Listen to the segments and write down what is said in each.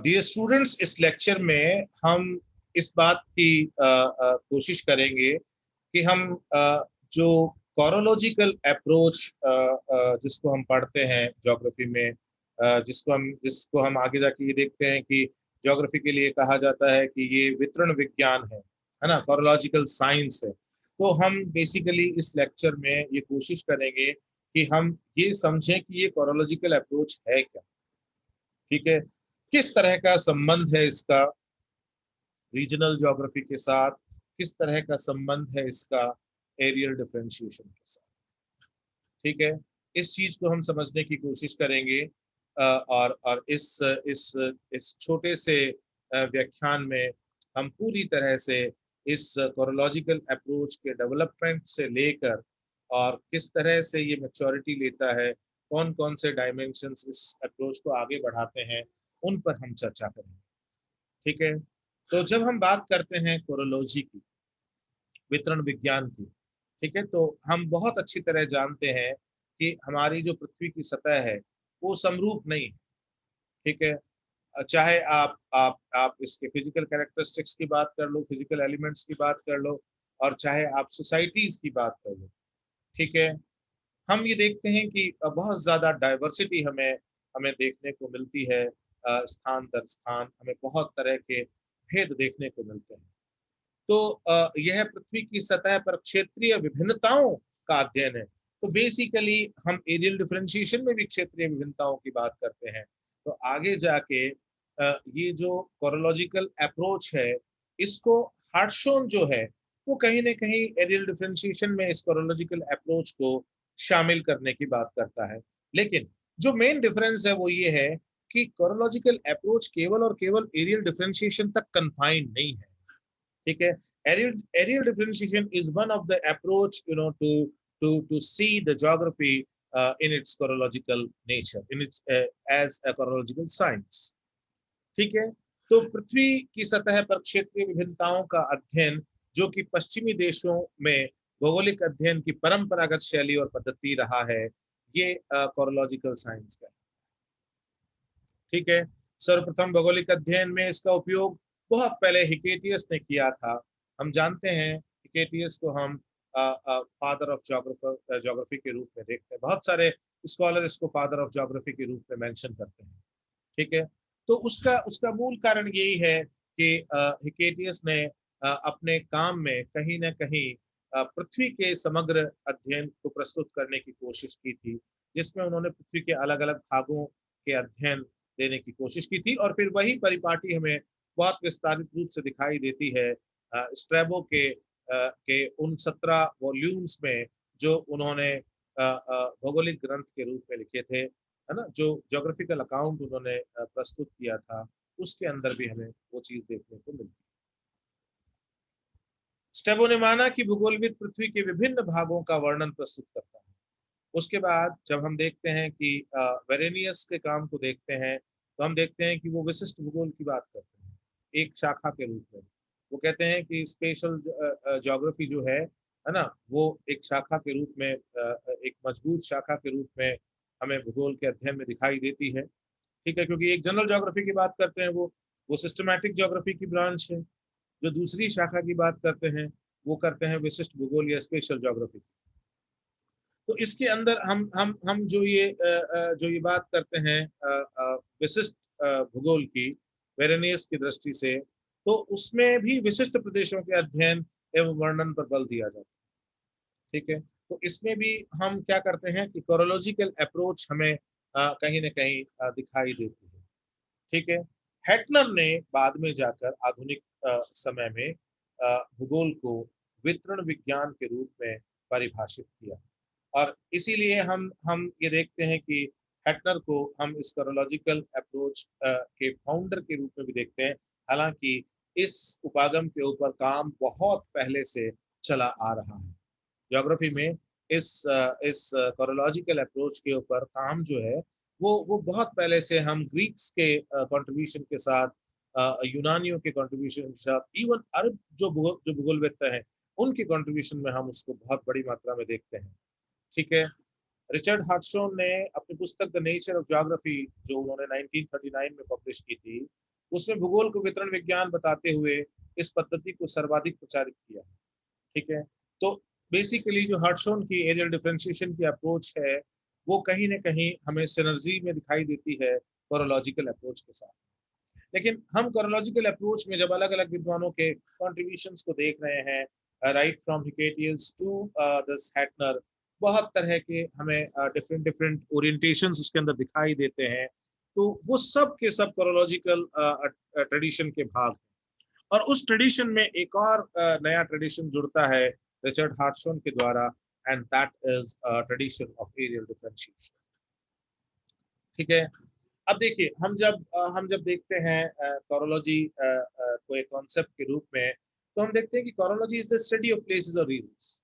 Dear students, इस lecture में हम इस बात की कोशिश करेंगे कि हम जो कोरोलॉजिकल अप्रोच जिसको हम पढ़ते हैं ज्योग्राफी में, जिसको हम आगे जाके ये देखते हैं कि ज्योग्राफी के लिए कहा जाता है कि ये वितरण विज्ञान है ना, कोरोलॉजिकल साइंस है। तो हम बेसिकली इस लेक्चर में ये कोशिश करेंगे कि हम ये समझें कि ये कोरोलॉजिकल अप्रोच है क्या। ठीक है, किस तरह का संबंध है इसका रीजनल ज्योग्राफी के साथ, किस तरह का संबंध है इसका एरियल डिफरेंशिएशन के साथ। ठीक है, इस चीज को हम समझने की कोशिश करेंगे और इस छोटे से व्याख्यान में हम पूरी तरह से इस कोरोलॉजिकल अप्रोच के डेवलपमेंट से लेकर और किस तरह से ये मैच्योरिटी लेता है, कौन कौन से डायमेंशंस इस अप्रोच को आगे बढ़ाते हैं, उन पर हम चर्चा करेंगे। ठीक है, तो जब हम बात करते हैं कोरोलॉजी की, वितरण विज्ञान की, ठीक है, तो हम बहुत अच्छी तरह जानते हैं कि हमारी जो पृथ्वी की सतह है वो समरूप नहीं है। ठीक है, चाहे आप इसके फिजिकल कैरेक्टरिस्टिक्स की बात कर लो, फिजिकल एलिमेंट्स की बात कर लो, और चाहे आप सोसाइटीज की बात कर लो। ठीक है, हम ये देखते हैं कि बहुत ज्यादा डाइवर्सिटी हमें हमें देखने को मिलती है। स्थान दर स्थान हमें बहुत तरह के भेद देखने को मिलते हैं। तो यह पृथ्वी की सतह पर क्षेत्रीय विभिन्नताओं का अध्ययन है। तो बेसिकली हम एरियल डिफरेंशिएशन में भी क्षेत्रीय विभिन्नताओं की बात करते हैं। तो आगे जाके ये जो कोरोलॉजिकल अप्रोच है, इसको हार्टशोन जो है वो कहीं ना कहीं एरियल डिफरेंशिएशन में इस कोरोलॉजिकल अप्रोच को शामिल करने की बात करता है। लेकिन जो मेन डिफरेंस है वो ये है कि कोरोलॉजिकल अप्रोच केवल और केवल एरियल डिफरेंशिएशन तक कन्फाइंड नहीं है। ठीक है, aerial differentiation is one of the approach, to see the geography in its chorological nature, in its as a chorological science. ठीक है, तो पृथ्वी की सतह पर क्षेत्रीय विभिन्नताओं का अध्ययन, जो कि पश्चिमी देशों में भौगोलिक अध्ययन की परंपरागत शैली और पद्धति रहा है, ये कोरोलॉजिकल साइंस का। ठीक है, सर्वप्रथम भौगोलिक अध्ययन में इसका उपयोग बहुत पहले हिकेटियस ने किया था। हम जानते हैं हिकेटियस को हम फादर ऑफ ज्योग्राफी के रूप में देखते हैं। बहुत सारे स्कॉलर इसको फादर ऑफ ज्योग्राफी के रूप में मेंशन करते हैं। ठीक है, तो उसका उसका मूल कारण यही है कि हिकेटियस ने अपने काम में कहीं ना कहीं पृथ्वी के समग्र अध्ययन को प्रस्तुत करने की कोशिश की थी, जिसमें उन्होंने पृथ्वी के अलग अलग भागों के अध्ययन देने की कोशिश की थी। और फिर वही परिपाटी हमें बहुत विस्तारित रूप से दिखाई देती है स्ट्रैबो के उन 17 वॉल्यूम्स में, जो उन्होंने भौगोलिक ग्रंथ के रूप में लिखे थे, है ना, जो ज्योग्राफिकल अकाउंट उन्होंने प्रस्तुत किया था, उसके अंदर भी हमें वो चीज देखने को मिलती है। स्ट्रैबो ने माना कि भूगोलविद पृथ्वी के विभिन्न भागों का वर्णन प्रस्तुत करता है। उसके बाद जब हम देखते हैं कि वेरेनियस के काम को देखते हैं, तो हम देखते हैं कि वो विशिष्ट भूगोल की बात करते हैं एक शाखा के रूप में। वो कहते हैं कि स्पेशल ज्योग्राफी जो है ना, वो एक शाखा के रूप में, एक मजबूत शाखा के रूप में हमें भूगोल के अध्ययन में दिखाई देती है। ठीक है, क्योंकि एक जनरल ज्योग्राफी की बात करते हैं, वो सिस्टमैटिक ज्योग्राफी की ब्रांच है। जो दूसरी शाखा की बात करते हैं, वो करते हैं विशिष्ट भूगोल या स्पेशल ज्योग्राफी। तो इसके अंदर हम जो ये बात करते हैं विशिष्ट भूगोल की, वेरेनियस की दृष्टि से, तो उसमें भी विशिष्ट प्रदेशों के अध्ययन एवं वर्णन पर बल दिया जाता है। ठीक है, तो इसमें भी हम क्या करते हैं कि कोरोलॉजिकल अप्रोच हमें कहीं ना कहीं दिखाई देती है। ठीक है, हेटनर ने बाद में जाकर आधुनिक समय में भूगोल को वितरण विज्ञान के रूप में परिभाषित किया। और इसीलिए हम ये देखते हैं कि हेटनर को हम इस कोरोलॉजिकल अप्रोच के फाउंडर के रूप में भी देखते हैं। हालांकि इस उपागम के ऊपर काम बहुत पहले से चला आ रहा है। ज्योग्राफी में इस कोरोलॉजिकल अप्रोच के ऊपर काम जो है, वो बहुत पहले से, हम ग्रीक्स के कंट्रीब्यूशन के साथ, यूनानियों के कंट्रीब्यूशन के साथ, इवन अरब जो भूगोलवेत्ता हैं, उनके कंट्रीब्यूशन में हम उसको बहुत बड़ी मात्रा में देखते हैं। ठीक है, रिचर्ड हार्टशॉन ने अपनी पुस्तक द नेचर ऑफ ज्योग्राफी जो उन्होंने 1939 में पब्लिश की थी, उसमें भूगोल को वितरण विज्ञान बताते हुए इस पद्धति को सर्वाधिक प्रचारित किया। ठीक है, तो बेसिकली जो हार्टशॉन की एरियल डिफरेंशिएशन की अप्रोच है वो कहीं ना कहीं हमें सिनर्जी में दिखाई देती है कोरोलॉजिकल अप्रोच के साथ। लेकिन हम कोरोलॉजिकल अप्रोच में जब अलग अलग विद्वानों के कॉन्ट्रीब्यूशंस को देख रहे हैं, right from Hecataeus to this Hettner, बहुत तरह के हमें डिफरेंट डिफरेंट ओरिएंटेशंस उसके अंदर दिखाई देते हैं। तो वो सब के सब कोरोलॉजिकल ट्रेडिशन के भाग हैं। और उस ट्रेडिशन में एक और नया ट्रेडिशन जुड़ता है रिचर्ड हार्टशॉन के द्वारा, and that is tradition of areal differentiation. ठीक है, अब देखिए हम जब देखते हैं कोरोलॉजी को एक कॉन्सेप्ट के रूप में, तो हम देखते हैं कि chorology is the study of places और रीजंस,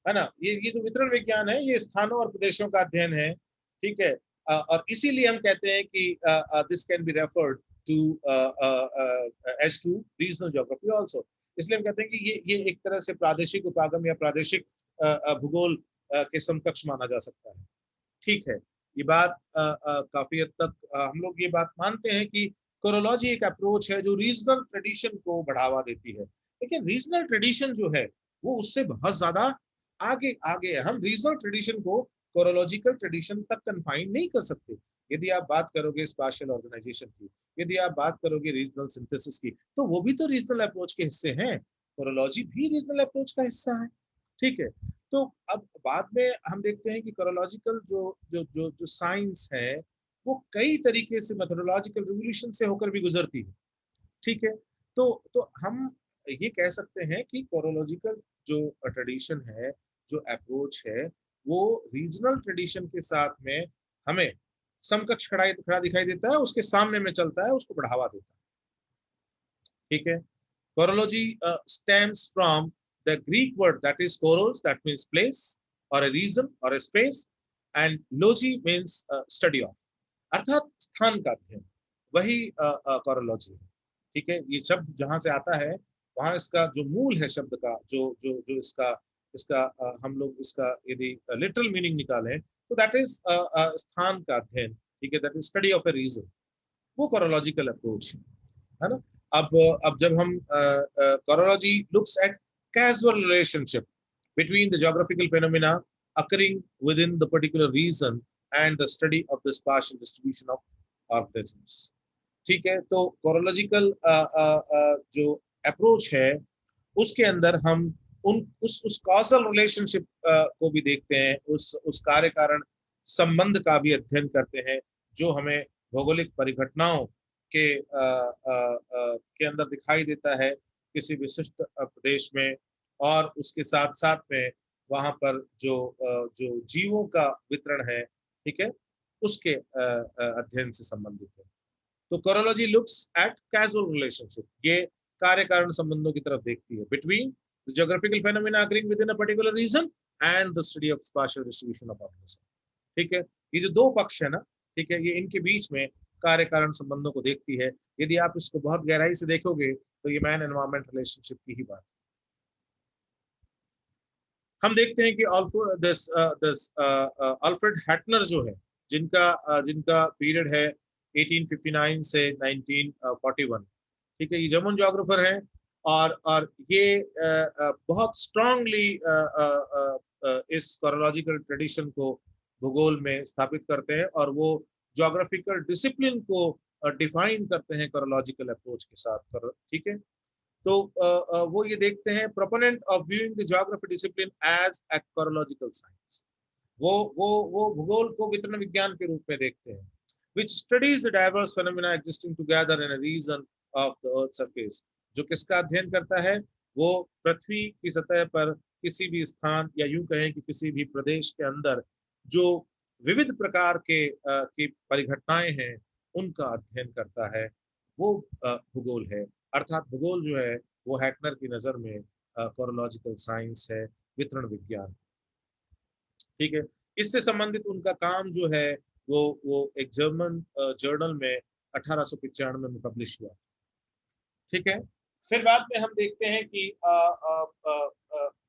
है ना। ये जो वितरण विज्ञान है ये स्थानों और प्रदेशों का अध्ययन है। ठीक है, और इसीलिए हम कहते हैं कि this can be referred to as to regional geography also. इसलिए हम कहते हैं कि ये एक तरह से प्रादेशिक उपागम या प्रादेशिक भूगोल के समकक्ष माना जा सकता है। ठीक है, ये बात काफी हद तक हम लोग ये बात मानते हैं कि कोरोलॉजी एक अप्रोच है जो रीजनल ट्रेडिशन को बढ़ावा देती है। लेकिन रीजनल ट्रेडिशन जो है वो उससे बहुत ज्यादा आगे आगे है। हम रीजनल ट्रेडिशन को कोरोलॉजिकल ट्रेडिशन तक कन्फाइन नहीं कर सकते। यदि आप बात करोगे स्पाशियल ऑर्गेनाइजेशन की, यदि आप बात करोगे रीजनल सिंथेसिस की, तो वो भी तो रीजनल अप्रोच के हिस्से हैं। कोरोलॉजी भी रीजनल अप्रोच का हिस्सा है। ठीक है, तो अब बाद में हम देखते हैं कि कोरोलॉजिकल जो जो जो जो साइंस है वो कई तरीके से मेथोडोलॉजिकल रिवोल्यूशन से होकर भी गुजरती है। ठीक है, तो हम ये कह सकते हैं कि कोरोलॉजिकल जो ट्रेडिशन है, जो अप्रोच है, वो रीजनल ट्रेडिशन के साथ में हमें समकक्ष खड़ा दिखाई देता है, उसके सामने में चलता है, उसको बढ़ावा देता है। ठीक है, chorology stems from the Greek word that is koros, that means place or a region or a space, and logi means study of, अर्थात स्थान का अध्ययन, वही कोरोलॉजी है। ठीक है, ये शब्द जहां से आता है वहां इसका जो मूल है शब्द का, जो जो जो इसका इसका हम लोग इसका यदि लिटरल मीनिंग निकालें तो दैट इज स्थान का अध्ययन। ठीक है, that is study of a region, वो कोरोलॉजिकल अप्रोच है ना। अब जब हम chorology looks at casual relationship between the geographical phenomena occurring within the particular region and the study of the spatial distribution of organisms। ठीक है, तो कोरोलॉजिकल जो अप्रोच है उसके अंदर हम उस कॉजल रिलेशनशिप को भी देखते हैं, उस कार्य कारण संबंध का भी अध्ययन करते हैं जो हमें भौगोलिक परिघटनाओं के अंदर दिखाई देता है किसी विशिष्ट प्रदेश में, और उसके साथ साथ में वहां पर जो जीवों का वितरण है, ठीक है, उसके अध्ययन से संबंधित है। तो chorology looks at casual relationship, ये कार्य कारण संबंधों की तरफ देखती है between the geographical phenomena occurring within a particular region and the study of spatial distribution of organism. ठीक है, ये जो दो पक्ष है ना, ठीक है, ये इनके बीच में कार्य कारण संबंधों को देखती है। यदि आप इसको बहुत गहराई से देखोगे तो ये मैन एनवायरमेंट रिलेशनशिप की ही बात है। हम देखते हैं कि अल्फ्रेड हैटनर जो है, जिनका पीरियड है 1859 से 1941। ठीक है, ये जर्मन जोग्राफर हैं, और ये बहुत स्ट्रांगली इस कोरोलॉजिकल ट्रेडिशन को भूगोल में स्थापित करते हैं, और वो जोग्राफिकल डिसिप्लिन को डिफाइन करते हैं कोरोलॉजिकल अप्रोच के साथ। ठीक है, तो वो ये देखते हैं proponent of viewing the geography discipline as a chorological science. वो भूगोल को वितरण विज्ञान के रूप में देखते हैं, which studies the diverse phenomena existing together in a region of the earth surface। जो किसका अध्ययन करता है, वो पृथ्वी की सतह पर किसी भी स्थान या यूं कहें कि किसी भी प्रदेश के अंदर जो विविध प्रकार की परिघटनाएं हैं उनका अध्ययन करता है, वो भूगोल है। अर्थात भूगोल जो है वो हैटनर की नजर में कोरोलॉजिकल साइंस है, वितरण विज्ञान। ठीक है, इससे संबंधित उनका काम जो है वो एक जर्मन जर्नल में 1895 में पब्लिश हुआ। ठीक है, फिर बाद में हम देखते हैं कि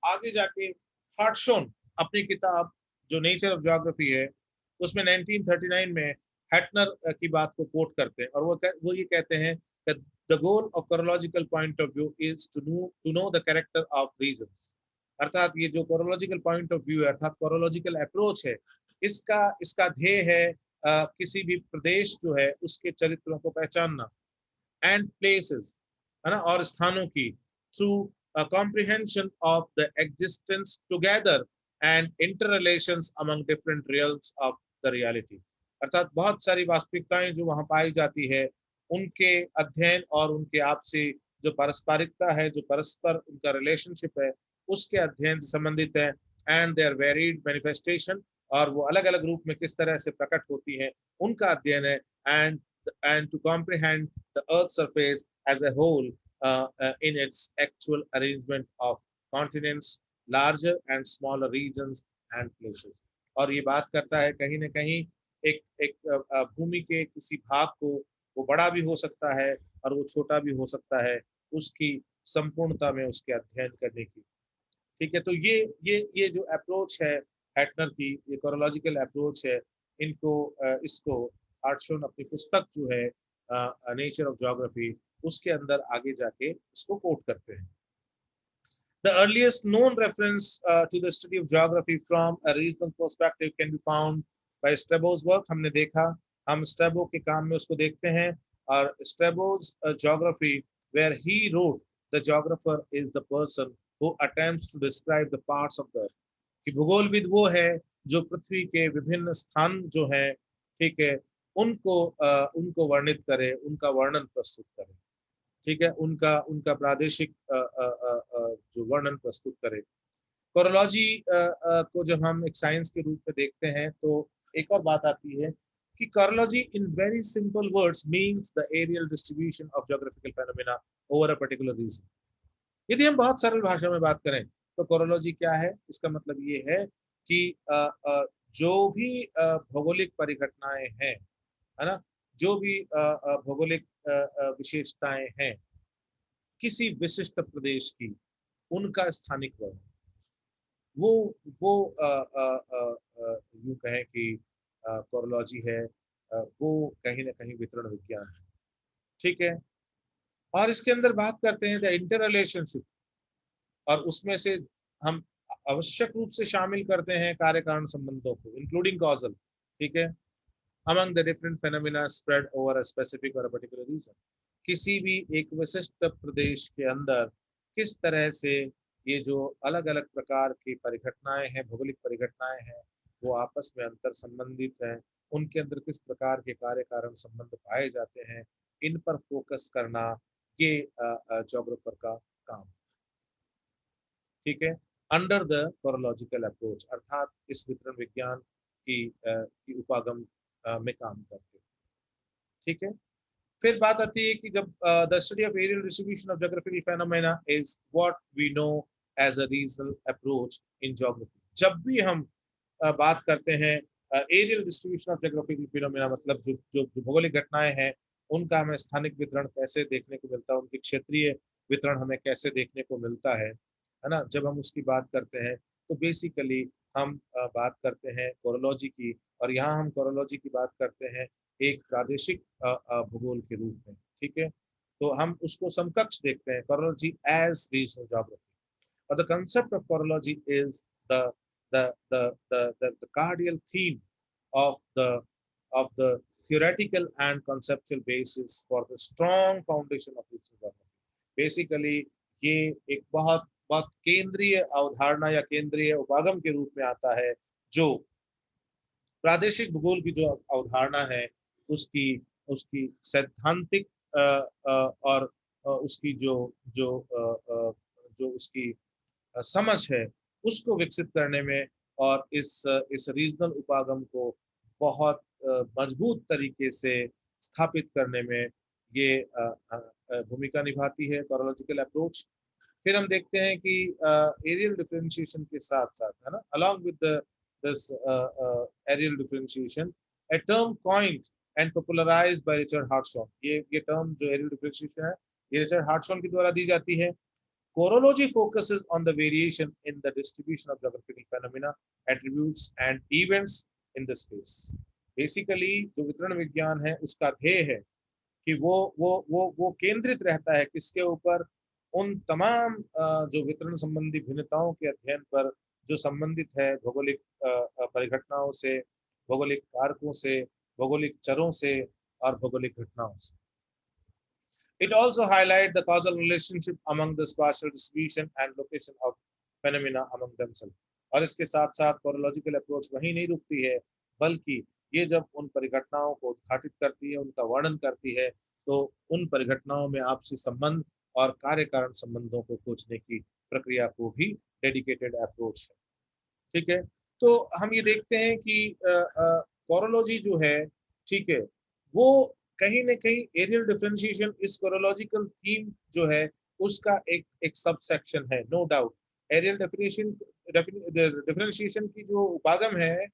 आगे जाके हार्टशॉन अपनी किताब जो नेचर ऑफ ज्योग्राफी है उसमें 1939 में हैटनर की बात को कोट करते हैं, और वो ये कहते हैं that the goal of chorological point of view is to know the character of regions। अर्थात ये जो कोरोलॉजिकल पॉइंट ऑफ व्यू है, अर्थात कोरोलॉजिकल अप्रोच है, इसका इसका ध्येय है किसी भी प्रदेश जो है उसके चरित्रों को पहचानना, एंड प्लेसेस, है ना, और स्थानों की, through comprehension of the existence together and interrelations among different realms of the reality। अर्थात बहुत सारी वास्तविकताएं जो वहां पाई जाती है, उनके अध्ययन और उनके आपसी जो पारस्परिकता है, जो परस्पर उनका रिलेशनशिप है, उसके अध्ययन से संबंधित है, एंड देयर वेरिड मैनिफेस्टेशन, और वो अलग अलग रूप में किस तरह से प्रकट होती हैं, उनका अध्ययन है, and to comprehend the earth's surface as a whole in its actual arrangement of continents, larger and smaller regions and places। और ये बात करता है कहीं न कहीं एक एक भूमि के किसी भाग को, वो बड़ा भी हो सकता है और वो छोटा भी हो सकता है, उसकी संपूर्णता में उसके अध्ययन करने की। ठीक है, तो ये जो अप्रोच है हैटनर की, ये कोरोलॉजिकल अप्रोच है, इनको इसको हार्टशॉन अपनी पुस्तक जो है नेचर ऑफ ज्योग्राफी, उसके अंदर आगे जाके इसको कोट करते हैं। The earliest known reference to the study of geography from a regional perspective can be found by Strabo's work। हमने देखा, हम स्ट्रैबो के काम में उसको देखते हैं, और स्ट्रैबो's geography, where he wrote the geographer is the person who attempts to describe the parts of the earth। कि भूगोलविद वो है जो पृथ्वी के विभिन्न स्थान जो हैं, ठीक है, उनको वर्णित करे, उनका वर्णन प्रस्तुत करे, ठीक है, उनका उनका प्रादेशिक जो वर्णन प्रस्तुत करे। कोरोलॉजी को जब हम एक साइंस के रूप में देखते हैं, तो एक और बात आती है कि chorology in very simple words means the areal distribution of geographical phenomena over a particular region. यदि हम बहुत सरल भाषा में बात करें तो कोरोलॉजी क्या है, इसका मतलब ये है कि जो भी भौगोलिक परिघटनाएं हैं, है ना, जो भी भौगोलिक विशेषताएं हैं किसी विशिष्ट प्रदेश की, उनका स्थानिक वर्णन, वो वो यूं कहें कि कोरोलॉजी है, वो कहीं ना कहीं वितरण विज्ञान है। ठीक है, और इसके अंदर बात करते हैं द इंटर रिलेशनशिप, और उसमें से हम आवश्यक रूप से शामिल करते हैं कार्य कारण संबंधों को, इंक्लूडिंग कॉजल। ठीक है, among the different phenomena spread over a specific or a particular region। किसी भी एक विशिष्ट प्रदेश के अंदर किस तरह से ये जो अलग अलग प्रकार की परिघटनाएं हैं, भौगोलिक परिघटनाएं हैं, वो आपस में अंतर संबंधित हैं, उनके अंदर किस प्रकार के कार्य कारण संबंध पाए जाते हैं, इन पर फोकस करना ये ज्योग्राफर का काम। ठीक है, अंडर द कोरोलॉजिकल अप्रोच, अर्थात इस वितरण विज्ञान की उपागम में काम करते। ठीक है, फिर बात आती है कि जब the study of areal distribution of geographical phenomena is what we know as a regional approach in geography. जब भी हम बात करते हैं areal distribution of geographical phenomena, मतलब जो भौगोलिक घटनाएं हैं, उनका हमें स्थानिक वितरण कैसे देखने को मिलता है, उनकी क्षेत्रीय वितरण हमें कैसे देखने को मिलता है ना, जब हम उसकी बात करते हैं तो बेसिकली हम बात करते हैं कोरोलॉजी की, और यहाँ हम कोरोलॉजी की बात करते हैं एक प्रादेशिक भूगोल के रूप में। ठीक है, तो हम उसको समकक्ष देखते हैं, कोरोलॉजी एज रीजनल ज्योग्राफी। और the concept of chorology is the the cardial theme of the theoretical and conceptual basis for the strong foundation of regional geography। Basically ये एक बहुत बहुत केंद्रीय अवधारणा या केंद्रीय उपागम के रूप में आता है, जो प्रादेशिक भूगोल की जो अवधारणा है, उसकी उसकी सैद्धांतिक और उसकी जो जो जो उसकी समझ है, उसको विकसित करने में, और इस रीजनल उपागम को बहुत मजबूत तरीके से स्थापित करने में ये भूमिका निभाती है कोरोलॉजिकल अप्रोच। फिर हम देखते हैं कि एरियल डिफरेंशिएशन के साथ साथ, है ना, along with this areal differentiation, a term coined and popularized by Richard Hartshorne. ये टर्म जो एरियल डिफरेंशिएशन है, ये रिचर्ड हार्टशॉन के द्वारा दी जाती है। Chorology focuses on the variation in the distribution of geographical phenomena, attributes and events in the space. Basically जो वितरण विज्ञान है उसका ध्येय है कि वो केंद्रित रहता है किसके ऊपर, उन तमाम जो वितरण संबंधी भिन्नताओं के अध्ययन पर जो संबंधित है भौगोलिक परिघटनाओं से, भौगोलिक कारकों से, भौगोलिक चरों से और भौगोलिक घटनाओं से. It also highlights the causal relationship among the spatial distribution and location of phenomena among themselves. और इसके साथ साथ कोरोलॉजिकल अप्रोच वहीं नहीं रुकती है, बल्कि ये जब उन परिघटनाओं को उद्घाटित करती है, उनका वर्णन करती है, तो उन परिघटनाओं में आपसी संबंध और कार्य कारण संबंधों को खोजने की प्रक्रिया को भी डेडिकेटेड अप्रोच है. ठीक है, तो हम ये देखते हैं कि कोरोलॉजी जो है, ठीक है, वो कहीं न कहीं एरियल डिफरेंशिएशन इस कोरोलॉजिकल थीम जो है उसका एक सब सेक्शन है, नो डाउट. एरियल डिफरेंशिएशन की जो उपागम है,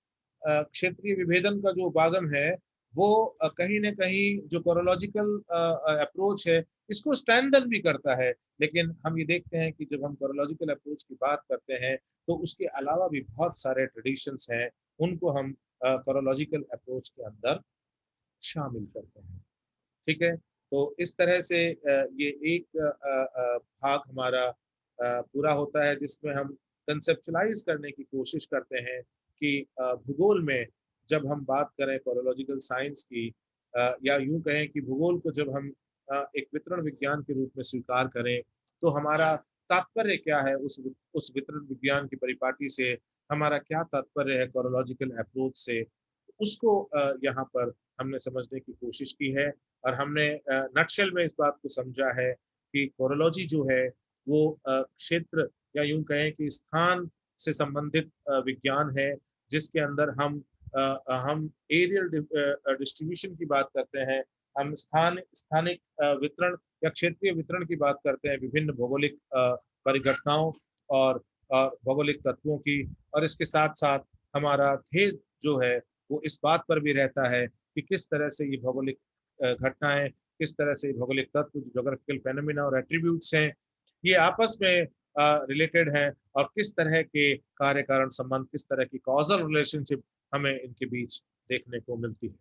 क्षेत्रीय विभेदन का जो उपागम है, वो कहीं न कहीं जो कोरोलॉजिकल अप्रोच है इसको स्ट्रेंथन भी करता है. लेकिन हम ये देखते हैं कि जब हम कोरोलॉजिकल अप्रोच की बात करते हैं तो उसके अलावा भी बहुत सारे ट्रेडिशंस हैं, उनको हम कोरोलॉजिकल अप्रोच के अंदर शामिल करते हैं. ठीक है, तो इस तरह से ये एक भाग हमारा पूरा होता है जिसमें हम कंसेप्चुलाइज करने की कोशिश करते हैं कि भूगोल में जब हम बात करें कोरोलॉजिकल साइंस की, या यूं कहें कि भूगोल को जब हम एक वितरण विज्ञान के रूप में स्वीकार करें, तो हमारा तात्पर्य क्या है उस वितरण विज्ञान की परिपाटी से, हमारा क्या तात्पर्य है कोरोलॉजिकल अप्रोच से, उसको यहाँ पर हमने समझने की कोशिश की है. और हमने नटशेल में इस बात को समझा है कि कोरोलॉजी जो है वो क्षेत्र या यूं कहें कि स्थान से संबंधित विज्ञान है, जिसके अंदर हम एरियल डिस्ट्रीब्यूशन की बात करते हैं, हम स्थानिक वितरण या क्षेत्रीय वितरण की बात करते हैं विभिन्न भौगोलिक परिघटनाओं और भौगोलिक तत्वों की. और इसके साथ साथ हमारा ध्येय जो है वो इस बात पर भी रहता है कि किस तरह से ये भौगोलिक घटनाएं, किस तरह से भौगोलिक तत्व, ज्योग्राफिकल फेनोमेना और एट्रीब्यूट्स हैं, ये आपस में रिलेटेड हैं, और किस तरह के कार्य कारण संबंध, किस तरह की कॉजल रिलेशनशिप हमें इनके बीच देखने को मिलती है.